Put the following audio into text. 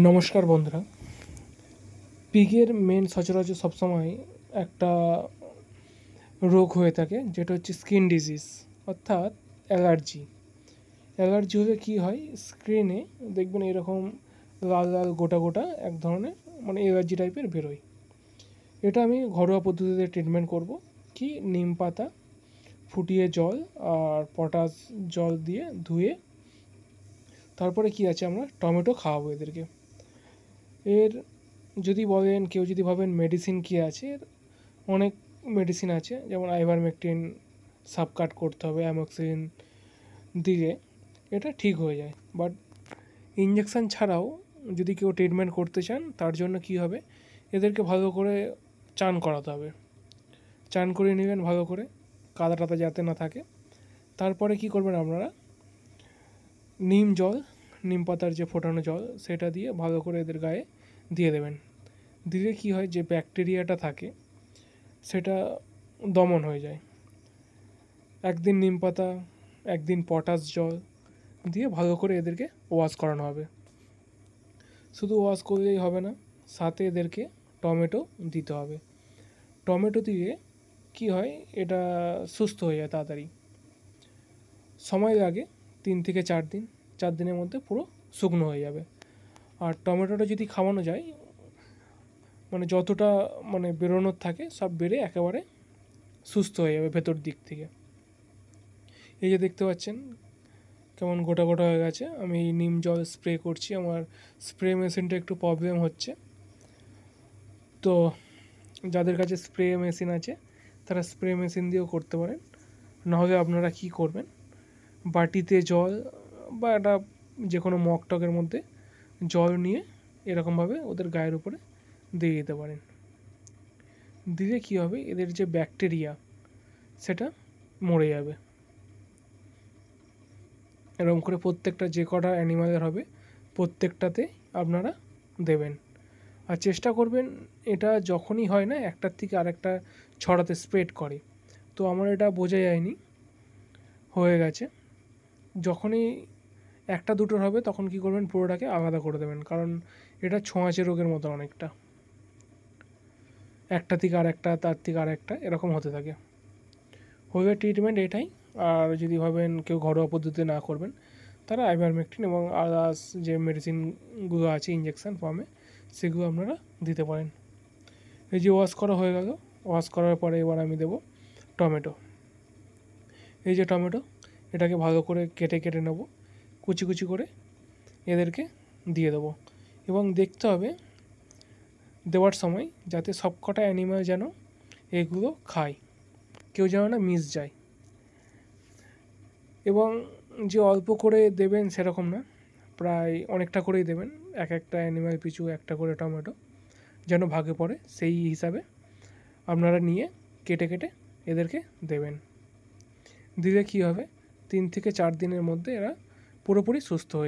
নমস্কার বন্ধুরা। পিগের মেন সচরাচর সবসময় একটা রোগ হয়ে থাকে, যেটা হচ্ছে স্কিন ডিজিজ, অর্থাৎ অ্যালার্জি। অ্যালার্জি হলে কী হয়, স্কিনে দেখবেন এরকম লাল লাল গোটা গোটা এক ধরনের অ্যালার্জি টাইপের বেরোয়। এটা আমি ঘরোয়া পদ্ধতিতে ট্রিটমেন্ট করব। কি, নিম পাতা ফুটিয়ে জল আর পটাশ জল দিয়ে ধুয়ে, তারপরে কি আছে, আমরা টমেটো খাওয়াবো এদেরকে। এর যদি বলেন, কেউ যদি ভাবেন মেডিসিন কী আছে, এর অনেক মেডিসিন আছে, যেমন আইভারমেকটিন সাব কাট করতে হবে, অ্যামোক্সিলিন দিলে এটা ঠিক হয়ে যায়। বাট ইঞ্জেকশান ছাড়াও যদি কেউ ট্রিটমেন্ট করতে চান, তার জন্য কী হবে, এদেরকে ভালো করে চান করাতে হবে। চান করিয়ে নেবেন ভালো করে, কাদা টাদা যাতে না থাকে। তারপরে কি করবেন আপনারা, নিম জল, নিম পাতার যে ফোটানো জল, সেটা দিয়ে ভালো করে এদের গায়ে দিয়ে দেবেন। দিলে কী হয়, যে ব্যাকটেরিয়াটা থাকে সেটা দমন হয়ে যায়। একদিন নিম পাতা, একদিন পটাশ জল দিয়ে ভালো করে এদেরকে ওয়াশ করানো হবে। শুধু ওয়াশ করলেই হবে না, সাথে এদেরকে টমেটো দিতে হবে। টমেটো দিয়ে কী হয়, এটা সুস্থ হয়ে যায় তাড়াতাড়ি। সময় লাগে 3 থেকে 4 দিন, 4 দিনের মধ্যে পুরো শুকনো হয়ে যাবে। আর টমেটোটা যদি খাওয়ানো যায়, যতটা বেরোনোর থাকে সব বেড়ে একেবারে সুস্থ হয়ে যাবে ভেতর দিক থেকে। এই যে দেখতে পাচ্ছেন কেমন গোটা গোটা হয়ে গেছে। আমি নিম জল স্প্রে করছি, আমার স্প্রে মেশিনটা একটু প্রবলেম হচ্ছে। তো যাদের কাছে স্প্রে মেশিন আছে তারা স্প্রে মেশিন দিয়েও করতে পারেন। নাহলে আপনারা কী করবেন, বাটিতে জল বা একটা যে কোনো মগ টগের মধ্যে জল নিয়ে এরকমভাবে ওদের গায়ের উপরে দিয়ে দিতে পারেন। দিলে কী হবে, এদের যে ব্যাকটেরিয়া সেটা মরে যাবে। এরকম করে প্রত্যেকটা যে কটা অ্যানিমালের হবে প্রত্যেকটাতে আপনারা দেবেন। আর চেষ্টা করবেন এটা যখনই হয় না, একটার থেকে আরেকটা ছড়াতে স্প্রেড করে। তো আমার এটা বোঝা যায়নি, হয়ে গেছে। যখনই একটা দুটোর হবে তখন কী করবেন, পুরোটাকে আলাদা করে দেবেন, কারণ এটা ছোঁয়াচে রোগের মতো অনেকটা, একটা থেকে আরেকটা, তার থেকে আরেকটা এরকম হতে থাকে। হয়ে ট্রিটমেন্ট এটাই। আর যদি ভাবেন কেউ ঘরোয়া পদ্ধতিতে না করবেন, তারা আইভারমেকটিন এবং আদার্স যে মেডিসিনগুলো আছে ইঞ্জেকশান ফর্মে, সেগুলো আপনারা দিতে পারেন। এই যে ওয়াশ করা হয়ে গেল, ওয়াশ করার পরে এবার আমি দেবো টমেটো। এই যে টমেটো, এটাকে ভালো করে কেটে কেটে নেব, কুচি কুচি করে এদেরকে দিয়ে দেবো। এবং দেখতে হবে দেওয়ার সময় যাতে সব কটা অ্যানিম্যাল যেন এগুলো খায়, কেউ যেন না মিস যায়। এবং যে অল্প করে দেবেন সেরকম না, প্রায় অনেকটা করেই দেবেন, এক একটা অ্যানিম্যাল পিছু একটা করে টমেটো যেন ভাগে পড়ে, সেই হিসাবে আপনারা নিয়ে কেটে কেটে এদেরকে দেবেন। দিলে কী হবে, 3 থেকে 4 দিনের মধ্যে এরা পুরোপুরি সুস্থ হয়ে